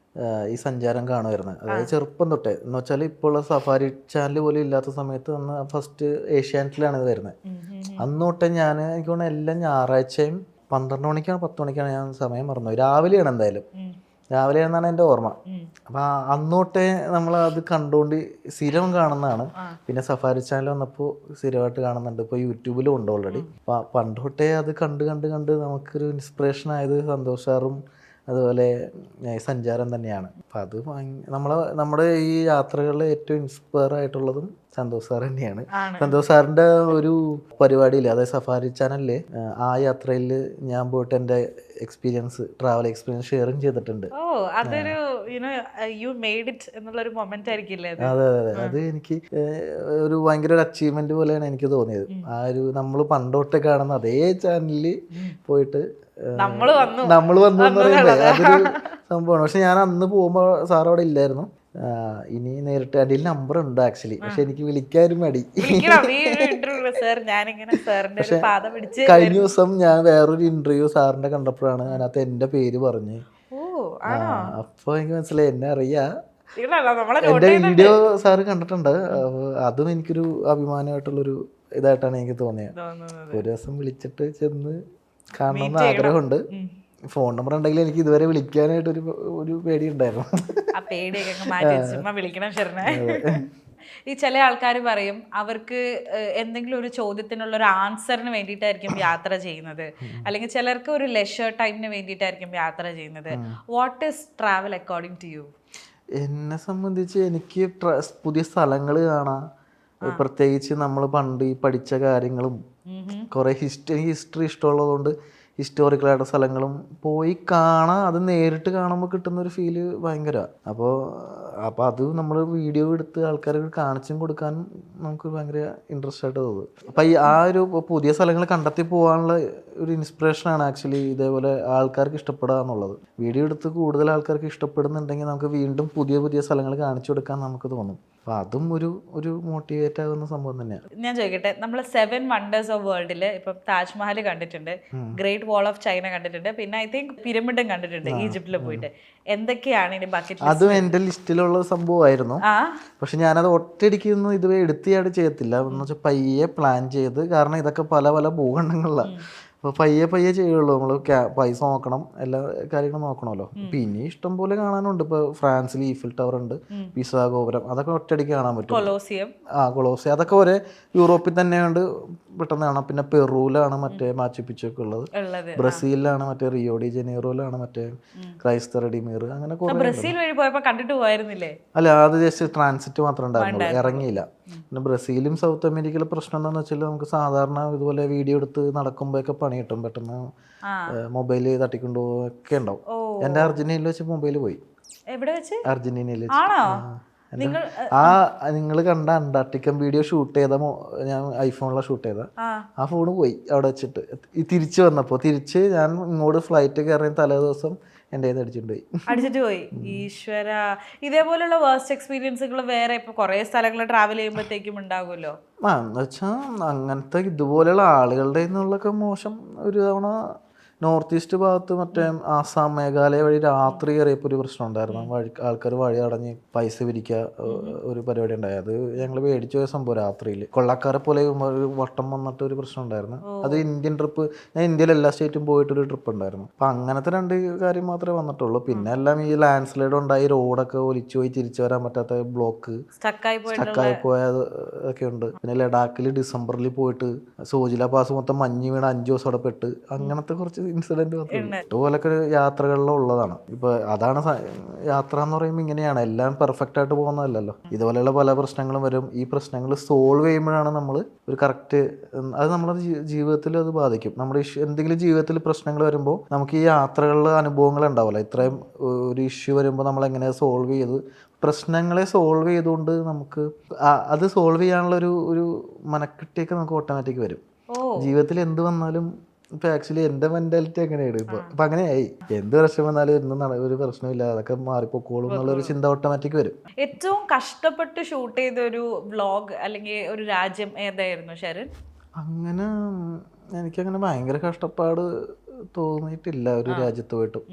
ഈ സഞ്ചാരം കാണുമായിരുന്നു. അതായത് ചെറുപ്പം തൊട്ടേ എന്ന് വെച്ചാൽ ഇപ്പോൾ സഫാരി ചാനൽ പോലും ഇല്ലാത്ത സമയത്ത് അന്ന് ഫസ്റ്റ് ഏഷ്യാനെറ്റിലാണ് ഇത് വരുന്നത്. അന്ന് തൊട്ടേ എനിക്ക് തോന്നുന്നു എല്ലാ ഞായറാഴ്ചയും 12 മണിക്കാണ് 10 മണിക്കാണ്, ഞാൻ സമയം മറന്നു, രാവിലെയാണ് എന്തായാലും, രാവിലെയാണെന്നാണ് എൻ്റെ ഓർമ്മ. അപ്പം അന്ന് തൊട്ടേ നമ്മൾ അത് കണ്ടുകൊണ്ട് സ്ഥിരം കാണുന്നതാണ്. പിന്നെ സഫാരി ചാനൽ വന്നപ്പോൾ സ്ഥിരമായിട്ട് കാണുന്നുണ്ട്. ഇപ്പോൾ യൂട്യൂബിലും ഉണ്ട് ഓൾറെഡി. അപ്പം പണ്ട് തൊട്ടേ അത് കണ്ട് കണ്ട് കണ്ട് നമുക്കൊരു ഇൻസ്പിറേഷൻ ആയത് സന്തോഷ് സാറും അതുപോലെ സഞ്ചാരം തന്നെയാണ്. അപ്പം അത് നമ്മുടെ ഈ യാത്രകളിൽ ഏറ്റവും ഇൻസ്പയർ ആയിട്ടുള്ളതും സന്തോഷ് സാർ തന്നെയാണ്. സന്തോഷ് സാറിൻ്റെ ഒരു പരിപാടിയില്ലേ, അതായത് സഫാരി ചാനലില്, ആ യാത്രയിൽ ഞാൻ പോയിട്ട് എൻ്റെ ട്രാവൽ എക്സ്പീരിയൻസ് ഷെയറിങ് ചെയ്തിട്ടുണ്ട്. അതെ അതെ, അത് എനിക്ക് ഒരു ഭയങ്കര ഒരു അച്ചീവ്മെന്റ് പോലെയാണ് എനിക്ക് തോന്നിയത്. ആ ഒരു നമ്മൾ പണ്ടോട്ടേ കാണുന്ന അതേ ചാനലിൽ പോയിട്ട് നമ്മൾ വന്നു എന്ന് പറയുന്നത് അതൊരു സംഭവമാണ്. പക്ഷെ ഞാൻ അന്ന് പോകുമ്പോൾ സാർ അവിടെ ഇല്ലായിരുന്നു. ഇനി നേരിട്ട് എൻ്റെ നമ്പർ ഉണ്ട് ആക്ച്വലി, പക്ഷെ എനിക്ക് വിളിക്കാനും മടി. പക്ഷെ കഴിഞ്ഞ ദിവസം ഞാൻ വേറൊരു ഇന്റർവ്യൂ സാറിന്റെ കണ്ടപ്പോഴാണ് അതിനകത്ത് എന്റെ പേര് പറഞ്ഞ്. അപ്പൊ എനിക്ക് മനസ്സിലായി എന്നെ അറിയാം, എന്റെ വീഡിയോ സാറ് കണ്ടിട്ടുണ്ട്. അതും എനിക്കൊരു അഭിമാനമായിട്ടുള്ളൊരു ഇതായിട്ടാണ് എനിക്ക് തോന്നിയത്. ഒരു ദിവസം വിളിച്ചിട്ട് ചെന്ന് കാണണമെന്ന് ആഗ്രഹമുണ്ട്. ഫോൺ നമ്പർ ഉണ്ടെങ്കിൽ എനിക്ക് ഇതുവരെ വിളിക്കാനായിട്ട് ഒരു പേടി ഉണ്ടായിരുന്നു. ഈ ചില ആൾക്കാർ പറയും അവർക്ക് എന്തെങ്കിലും ഒരു ചോദ്യത്തിനുള്ള ഒരു ആൻസറിന് വേണ്ടിയിട്ടായിരിക്കും യാത്ര ചെയ്യുന്നത്, അല്ലെങ്കിൽ ചിലർക്ക് ഒരു ലെഷർ ടൈമിന് വേണ്ടിയിട്ടായിരിക്കും യാത്ര ചെയ്യുന്നത്. What is travel according to you? എന്നെ സംബന്ധിച്ച് എനിക്ക് പുതിയ സ്ഥലങ്ങൾ കാണാം. പ്രത്യേകിച്ച് നമ്മൾ പണ്ട് ഈ പഠിച്ച കാര്യങ്ങളും കുറേ ഹിസ്റ്ററി ഇഷ്ടമുള്ളതുകൊണ്ട് ഹിസ്റ്റോറിക്കലായിട്ട് സ്ഥലങ്ങളും പോയി കാണാം. അത് നേരിട്ട് കാണുമ്പോൾ കിട്ടുന്നൊരു ഫീല് ഭയങ്കര. അപ്പോൾ അത് നമ്മൾ വീഡിയോ എടുത്ത് ആൾക്കാർക്ക് കാണിച്ചും കൊടുക്കാനും നമുക്ക് ഭയങ്കര ഇൻട്രസ്റ്റ് ആയിട്ട് തോന്നും. അപ്പം ആ ഒരു പുതിയ സ്ഥലങ്ങൾ കണ്ടെത്തി പോകാനുള്ള ഒരു ഇൻസ്പിറേഷനാണ് ആക്ച്വലി ഇതേപോലെ ആൾക്കാർക്ക് ഇഷ്ടപ്പെടുക എന്നുള്ളത്. വീഡിയോ എടുത്ത് കൂടുതൽ ആൾക്കാർക്ക് ഇഷ്ടപ്പെടുന്നുണ്ടെങ്കിൽ നമുക്ക് വീണ്ടും പുതിയ പുതിയ സ്ഥലങ്ങൾ കാണിച്ചു കൊടുക്കാൻ നമുക്ക് തോന്നും. അപ്പോൾ അതും ഒരു മോട്ടിവേറ്റ് ആകുന്ന സംഭവം തന്നെയാണ്. ഞാൻ ചോദിക്കട്ടെ, നമ്മൾ 7 വണ്ടേഴ്സ് ഓഫ് വേൾഡിൽ ഇപ്പം താജ്മഹൽ കണ്ടിട്ടുണ്ട്, ഗ്രേറ്റ് വാൾ ഓഫ് ചൈന കണ്ടിട്ടുണ്ട്, പിന്നെ ഐ തിങ്ക് പിരമിഡും കണ്ടിട്ടുണ്ട് ഈജിപ്തിൽ പോയിട്ട്. എന്തൊക്കെയാണ് ഇനി ബക്കറ്റ് അതും എൻ്റെ ലിസ്റ്റിലുള്ള സംഭവമായിരുന്നു. ആ പക്ഷെ ഞാനത് ഒറ്റയടിക്കൊന്നും ഇതുവരെ എടുത്തിയാട് ചെയ്യത്തില്ല. എന്ന് വെച്ചാൽ പയ്യെ പ്ലാൻ ചെയ്ത്, കാരണം ഇതൊക്കെ പല പല ഭൂഖണ്ഡങ്ങളിലാണ്. അപ്പോൾ പയ്യെ ചെയ്യുള്ളൂ. നമ്മൾ പൈസ നോക്കണം, എല്ലാ കാര്യങ്ങളും നോക്കണമല്ലോ. പിന്നെ ഇഷ്ടം പോലെ കാണാനുണ്ട്. ഇപ്പോൾ ഫ്രാൻസിൽ ഈഫിൽ ടവർ ഉണ്ട്, പിസ ഗോപുരം, അതൊക്കെ ഒറ്റയടിക്ക് കാണാൻ പറ്റും. കൊളോസിയം അതൊക്കെ ഒരേ യൂറോപ്പിൽ തന്നെയുണ്ട്, പെട്ടെന്ന് കാണാം. പിന്നെ പെറുവിലാണ് മറ്റേ മാച്ചു പിച്ചു ഒക്കെ ഉള്ളത്. ബ്രസീലിലാണ് മറ്റേ റിയോ ഡി ജനീറോയിലാണ് മറ്റേ ക്രൈസ്ത റെഡിമീർ. അങ്ങനെ ബ്രസീൽ വഴി പോയപ്പോൾ കണ്ടിട്ട് പോയിരുന്നില്ലേ? അല്ല, അത് ജസ്റ്റ് ട്രാൻസിറ്റ് മാത്രമേ ഉണ്ടായിരുന്നുള്ളൂ, ഇറങ്ങിയില്ല. പിന്നെ ബ്രസീലും സൗത്ത് അമേരിക്കയിലെ പ്രശ്നം എന്താണെന്ന് വെച്ചാൽ നമുക്ക് സാധാരണ ഇതുപോലെ വീഡിയോ എടുത്ത് നടക്കുമ്പോഴൊക്കെ പണി കിട്ടും, പെട്ടെന്ന് മൊബൈല് തട്ടിക്കൊണ്ടുപോകൊക്കെ ഉണ്ടാവും. എൻ്റെ അർജന്റീനയിൽ വെച്ച് മൊബൈൽ പോയി. എവിടെ വെച്ച്? അർജന്റീനയിൽ നിങ്ങൾ കണ്ട അന്റാർട്ടിക്കൻ വീഡിയോ ഷൂട്ട് ചെയ്ത, ഞാൻ ഐഫോണിലാണ് ഷൂട്ട് ചെയ്ത, ആ ഫോണ് പോയി അവിടെ വെച്ചിട്ട്. തിരിച്ചു വന്നപ്പോൾ ഞാൻ ഇങ്ങോട്ട് ഫ്ലൈറ്റ് കയറിയ തലേ ദിവസം എൻ്റെ അടിച്ചിട്ട് പോയി. ഈശ്വര, ഇതേപോലുള്ള വേഴ്സ്റ്റ് എക്സ്പീരിയൻസുകൾ വേറെ ഇപ്പൊ കുറെ സ്ഥലങ്ങൾ ട്രാവൽ ചെയ്യുമ്പോഴത്തേക്കും ഉണ്ടാകുമല്ലോ? എന്ന് വെച്ചാൽ അങ്ങനത്തെ ഇതുപോലെയുള്ള ആളുകളുടെ നിന്നുള്ളൊക്കെ മോശം. ഒരു തവണ നോർത്ത് ഈസ്റ്റ് ഭാഗത്ത് മറ്റേ ആസാം മേഘാലയ വഴി രാത്രി കയറിയപ്പോൾ ഒരു പ്രശ്നം ഉണ്ടായിരുന്നു. ആൾക്കാർ വഴി അടഞ്ഞ് പൈസ പിരിക്കുക ഒരു പരിപാടി ഉണ്ടായി. അത് ഞങ്ങൾ മേടിച്ചു പോയ സംഭവം. രാത്രിയിൽ കൊള്ളക്കാരെ പോലെ ഒരു വട്ടം വന്നിട്ട് ഒരു പ്രശ്നം ഉണ്ടായിരുന്നു. അത് ഇന്ത്യൻ ട്രിപ്പ്, ഞാൻ ഇന്ത്യയിൽ എല്ലാ സ്റ്റേറ്റും പോയിട്ടൊരു ട്രിപ്പ് ഉണ്ടായിരുന്നു. അപ്പം അങ്ങനത്തെ 2 കാര്യം മാത്രമേ വന്നിട്ടുള്ളൂ. പിന്നെ എല്ലാം ഈ ലാൻഡ് സ്ലൈഡ് ഉണ്ടായി, റോഡൊക്കെ ഒലിച്ചു പോയി തിരിച്ചു വരാൻ പറ്റാത്ത ബ്ലോക്ക്, സ്റ്റക്കായി പോയത് ഒക്കെ ഉണ്ട്. പിന്നെ ലഡാക്കിൽ ഡിസംബറിൽ പോയിട്ട് സോജില പാസ് മൊത്തം മഞ്ഞ് വീണ് 5 ദിവസം അവിടെ പെട്ട്, അങ്ങനത്തെ കുറച്ച് ഇൻസിഡന്റ് ഇതുപോലൊക്കെ യാത്രകളിലും ഉള്ളതാണ്. ഇപ്പൊ അതാണ് യാത്ര എന്ന് പറയുമ്പോൾ ഇങ്ങനെയാണ്, എല്ലാം പെർഫെക്റ്റ് ആയിട്ട് പോകുന്നതല്ലല്ലോ. ഇതുപോലെയുള്ള പല പ്രശ്നങ്ങളും വരും. ഈ പ്രശ്നങ്ങൾ സോൾവ് ചെയ്യുമ്പോഴാണ് നമ്മൾ ഒരു കറക്റ്റ്, അത് നമ്മുടെ ജീവിതത്തിൽ അത് ബാധിക്കും. നമ്മുടെ എന്തെങ്കിലും ജീവിതത്തിൽ പ്രശ്നങ്ങൾ വരുമ്പോൾ നമുക്ക് ഈ യാത്രകളിലെ അനുഭവങ്ങൾ ഉണ്ടാവില്ല. ഇത്രയും ഒരു ഇഷ്യൂ വരുമ്പോൾ നമ്മൾ എങ്ങനെ സോൾവ് ചെയ്ത്, പ്രശ്നങ്ങളെ സോൾവ് ചെയ്തുകൊണ്ട് നമുക്ക് അത് സോൾവ് ചെയ്യാനുള്ള ഒരു മനക്കെട്ടിയൊക്കെ നമുക്ക് ഓട്ടോമാറ്റിക് വരും. ജീവിതത്തിൽ എന്ത് വന്നാലും ഇപ്പൊ ആക്ച്വലി എന്റെ മെന്റാലിറ്റി അങ്ങനെയാണ് ഇപ്പൊ അങ്ങനെയായി. എന്ത് പ്രശ്നം വന്നാലും ഒരു പ്രശ്നമില്ല, അതൊക്കെ മാറിപ്പോക്കോളും എന്നുള്ളൊരു ചിന്ത ഓട്ടോമാറ്റിക് വരും. ഏറ്റവും കഷ്ടപ്പെട്ട് ഷൂട്ട് ചെയ്ത ഒരു വ്ലോഗ് അല്ലെങ്കിൽ ഒരു രാജ്യം ഏതായിരുന്നു ശരൺ? അങ്ങനെ എനിക്കങ്ങനെ ഭയങ്കര കഷ്ടപ്പാട് തോന്നിയിട്ടില്ല ഒരു രാജ്യത്ത് പോയിട്ടും.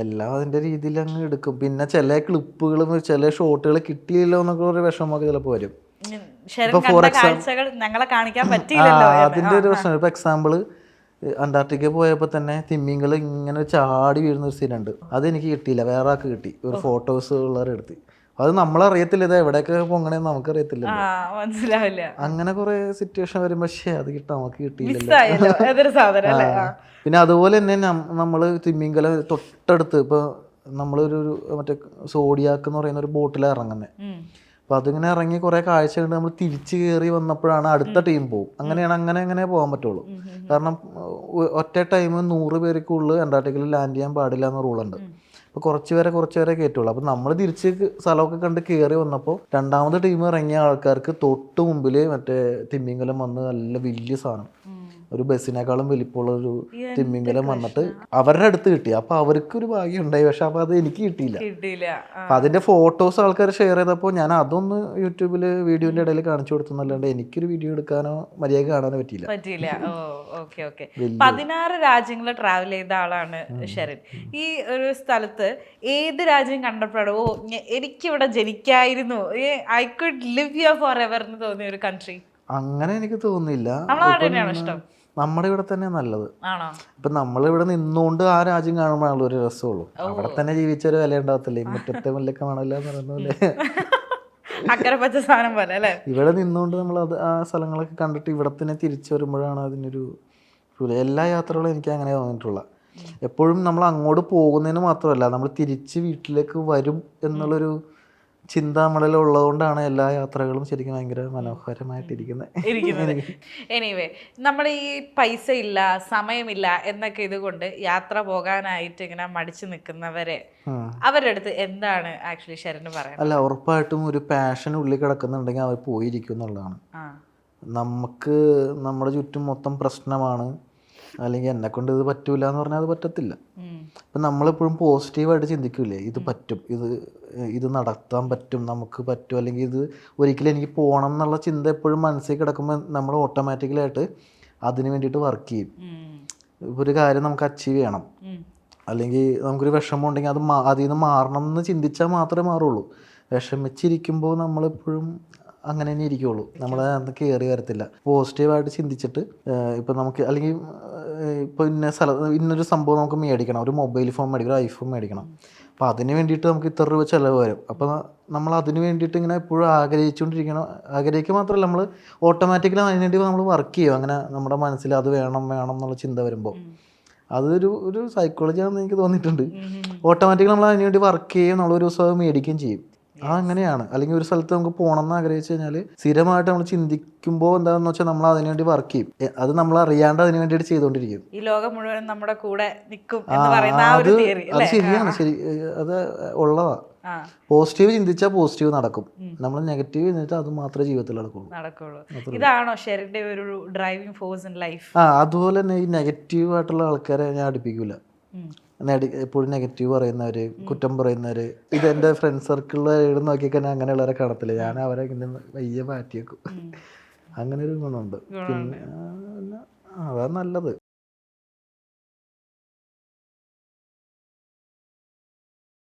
എല്ലാം അതിന്റെ രീതിയിൽ അങ്ങ് എടുക്കും. പിന്നെ ചില ക്ലിപ്പുകളും ചില ഷോട്ടുകൾ കിട്ടിയില്ലോ എന്നൊക്കെ ഒരു വിഷമമൊക്കെ ചിലപ്പോൾ വരും. അതിന്റെ ഒരു പ്രശ്നം. ഇപ്പൊ എക്സാമ്പിള് അന്റാർട്ടിക്ക പോയപ്പോൾ തന്നെ തിമ്മിങ്ങൾ ഇങ്ങനെ ചാടി വീഴുന്ന ഒരു സീനുണ്ട്. അതെനിക്ക് കിട്ടിയില്ല, വേറെ ആൾക്ക് കിട്ടി. ഒരു ഫോട്ടോസ് ഉള്ളവരെടുത്ത്. അത് നമ്മളറിയത്തില്ല, ഇത് എവിടെയൊക്കെ പൊങ്ങണേന്ന് നമുക്കറിയത്തില്ല, മനസ്സിലാവില്ല. അങ്ങനെ കുറെ സിറ്റുവേഷൻ വരുമ്പോ അത് കിട്ടാൻ നമുക്ക് കിട്ടിയില്ലല്ലോ. പിന്നെ അതുപോലെ തന്നെ നമ്മള് തിമ്മിങ്കല തൊട്ടടുത്ത് ഇപ്പൊ നമ്മളൊരു മറ്റേ സോഡിയാക്ക് എന്ന് പറയുന്ന ഒരു ബോട്ടിലാണ് ഇറങ്ങുന്നത്. അപ്പൊ അതിങ്ങനെ ഇറങ്ങി കുറെ കാഴ്ച കണ്ട് നമ്മൾ തിരിച്ചു കയറി വന്നപ്പോഴാണ് അടുത്ത ടീം പോകും. അങ്ങനെയാണ് അങ്ങനെ പോകാൻ പറ്റുള്ളൂ. കാരണം ഒറ്റ ടൈം 100 പേർക്കുള്ളിൽ അന്റാർട്ടിക്കയിൽ ലാൻഡ് ചെയ്യാൻ പാടില്ല എന്ന റൂളുണ്ട്. അപ്പോൾ കുറച്ച് പേരെ കയറ്റുള്ളൂ. അപ്പോൾ നമ്മൾ തിരിച്ച് സ്ഥലമൊക്കെ കണ്ട് കയറി വന്നപ്പോൾ രണ്ടാമത് ടീം ഇറങ്ങിയ ആൾക്കാർക്ക് തൊട്ട് മുമ്പിൽ മറ്റേ തിമ്മിങ്കലം വന്ന് നല്ല വലിയ സാധനം, ഒരു ബസ്സിനേക്കാളും വലിപ്പമുള്ളൊരു തിമ്മിങ്കലം വന്നിട്ട് അവരുടെ അടുത്ത് കിട്ടി. അപ്പൊ അവർക്കൊരു ഭാഗ്യം ഉണ്ടായി, പക്ഷെ അപ്പൊ അത് എനിക്ക് കിട്ടിയില്ല. അപ്പൊ അതിന്റെ ഫോട്ടോസ് ആൾക്കാർ ഷെയർ ചെയ്തപ്പോൾ ഞാൻ അതൊന്ന് യൂട്യൂബില് വീഡിയോന്റെ ഇടയിൽ കാണിച്ചു കൊടുത്തുന്നല്ലാണ്ട് എനിക്കൊരു വീഡിയോ എടുക്കാനോ മര്യാദ കാണാനോ പറ്റിയില്ല. 16 രാജ്യങ്ങൾ ട്രാവൽ ചെയ്ത ആളാണ് ശരൺ. ഈ ഒരു സ്ഥലത്ത് ഏത് രാജ്യം കണ്ടപ്പോഴോ എനിക്കിവിടെ ജനിക്കായിരുന്നു, I could live here forever എന്ന് തോന്നിയ ഒരു കൺട്രി? അങ്ങനെ എനിക്ക് തോന്നുന്നില്ല. നമ്മുടെ ഇവിടെ തന്നെ നല്ലത്. ഇപ്പൊ നമ്മളിവിടെ നിന്നുകൊണ്ട് ആ രാജ്യം കാണുമ്പോഴാണല്ലോ ഒരു രസമുള്ളൂ. അവിടെ തന്നെ ജീവിച്ചൊരു വില ഉണ്ടാവത്തില്ലേ, മുറ്റത്തെ മുല്ലൊക്കെ വേണമല്ലോ എന്ന് പറയുന്ന പോലെ. ഇവിടെ നിന്നുകൊണ്ട് നമ്മൾ അത് ആ സ്ഥലങ്ങളൊക്കെ കണ്ടിട്ട് ഇവിടെ തന്നെ തിരിച്ചു വരുമ്പോഴാണ് അതിനൊരു എല്ലാ യാത്രകളും എനിക്ക് അങ്ങനെ തോന്നിയിട്ടുള്ള. എപ്പോഴും നമ്മൾ അങ്ങോട്ട് പോകുന്നതിന് മാത്രമല്ല, നമ്മൾ തിരിച്ച് വീട്ടിലേക്ക് വരും എന്നുള്ളൊരു ചിന്ത നമ്മളിൽ ഉള്ളതുകൊണ്ടാണ് എല്ലാ യാത്രകളും ശരിക്കും ഭയങ്കര മനോഹരമായിട്ടിരിക്കുന്നത്. എനിവേ, നമ്മൾ ഈ പൈസ ഇല്ല, സമയമില്ല എന്നൊക്കെ ഇതുകൊണ്ട് യാത്ര പോകാനായിട്ട് ഇങ്ങനെ മടിച്ചു നിൽക്കുന്നവരെ അവരുടെ അടുത്ത് എന്താണ് ആക്ച്വലി ശരണ് പറയാൻ? അല്ല, ഉറപ്പായിട്ടും ഒരു പാഷൻ ഉള്ളിൽ കിടക്കുന്നുണ്ടെങ്കിൽ അവർ പോയിരിക്കും എന്നുള്ളതാണ്. നമുക്ക് നമ്മുടെ ചുറ്റും മൊത്തം പ്രശ്നമാണ്, അല്ലെങ്കിൽ എന്നെ കൊണ്ട് ഇത് പറ്റൂല എന്ന് പറഞ്ഞാൽ അത് പറ്റത്തില്ല. അപ്പം നമ്മളെപ്പോഴും പോസിറ്റീവായിട്ട് ചിന്തിക്കൂലേ, ഇത് പറ്റും, ഇത് നടത്താൻ പറ്റും, നമുക്ക് പറ്റും, അല്ലെങ്കിൽ ഇത് ഒരിക്കലും എനിക്ക് പോകണം എന്നുള്ള ചിന്ത എപ്പോഴും മനസ്സിൽ കിടക്കുമ്പോൾ നമ്മൾ ഓട്ടോമാറ്റിക്കലായിട്ട് അതിന് വേണ്ടിയിട്ട് വർക്ക് ചെയ്യും. ഒരു കാര്യം നമുക്ക് അച്ചീവ് ചെയ്യണം, അല്ലെങ്കിൽ നമുക്കൊരു വിഷമം ഉണ്ടെങ്കിൽ അത് അതിൽ നിന്ന് മാറണം എന്ന് ചിന്തിച്ചാൽ മാത്രമേ മാറുള്ളൂ. വിഷമിച്ചിരിക്കുമ്പോൾ നമ്മളെപ്പോഴും അങ്ങനെ തന്നെ ഇരിക്കുള്ളൂ, നമ്മളെ അന്ന് കയറി വരത്തില്ല. പോസിറ്റീവായിട്ട് ചിന്തിച്ചിട്ട് ഇപ്പം നമുക്ക് അല്ലെങ്കിൽ ഇപ്പോൾ ഇന്നൊരു സംഭവം നമുക്ക് മേടിക്കണം, ഒരു മൊബൈൽ ഫോൺ മേടിക്കണം, ഒരു ഐഫോൺ മേടിക്കണം. അപ്പോൾ അതിന് വേണ്ടിയിട്ട് നമുക്ക് ഇത്ര രൂപ ചിലവ് വരും. അപ്പോൾ നമ്മൾ അതിന് വേണ്ടിയിട്ട് ഇങ്ങനെ എപ്പോഴും ആഗ്രഹിച്ചുകൊണ്ടിരിക്കണം. ആഗ്രഹിക്കുക മാത്രമല്ല, നമ്മൾ ഓട്ടോമാറ്റിക്കലി അതിന് വേണ്ടി നമ്മൾ വർക്ക് ചെയ്യും. അങ്ങനെ നമ്മുടെ മനസ്സിൽ അത് വേണം എന്നുള്ള ചിന്ത വരുമ്പോൾ അതൊരു സൈക്കോളജി ആണെന്ന് എനിക്ക് തോന്നിയിട്ടുണ്ട്. ഓട്ടോമാറ്റിക്കലി നമ്മൾ അതിന് വേണ്ടി വർക്ക് ചെയ്യും, നമ്മളൊരു ദിവസം അത് മേടിക്കുകയും ചെയ്യും. അങ്ങനെയാണ്. അല്ലെങ്കിൽ ഒരു സ്ഥലത്ത് നമുക്ക് പോകണം എന്ന് ആഗ്രഹിച്ചു കഴിഞ്ഞാൽ സ്ഥിരമായിട്ട് നമ്മൾ ചിന്തിക്കുമ്പോൾ എന്താണെന്ന് വെച്ചാൽ നമ്മൾ അതിനുവേണ്ടി വർക്ക് ചെയ്യും. അത് നമ്മൾ അറിയാണ്ട് അതിന് വേണ്ടിയിട്ട് ചെയ്തുകൊണ്ടിരിക്കും. ഈ ലോകം മുഴുവൻ നമ്മുടെ കൂടെ നിൽക്കും എന്ന് പറയുന്ന ആ ഒരു തിയറി അത് ശരിയാണ്. അത് ഉള്ളതാ. പോസിറ്റീവ് ചിന്തിച്ചാൽ പോസിറ്റീവ് നടക്കും, നമ്മൾ നെഗറ്റീവ് ചിന്തിച്ചാൽ അത് മാത്രമേ ജീവിതത്തിൽ നടക്കുള്ളൂ. ഇതാണോ ഷെറിന്റെ ഒരു ഡ്രൈവിംഗ് ഫോഴ്സ് ഇൻ ലൈഫ്? അതുപോലെ തന്നെ ഈ നെഗറ്റീവ് ആയിട്ടുള്ള ആൾക്കാരെ ഞാൻ അടുപ്പിക്കൂല. എപ്പോഴും നെഗറ്റീവ് പറയുന്നവർ, കുറ്റം പറയുന്നവർ, ഇതെൻ്റെ ഫ്രണ്ട് സർക്കിളിൽ നോക്കിയൊക്കെ ഞാൻ അങ്ങനെയുള്ളവരെ കാണത്തില്ല. ഞാൻ അവരെ ഇങ്ങനെ വയ്യ മാറ്റി വെക്കും. അങ്ങനെ ഒരു ഗുണമുണ്ട്. പിന്നെ അതാണ് നല്ലത്.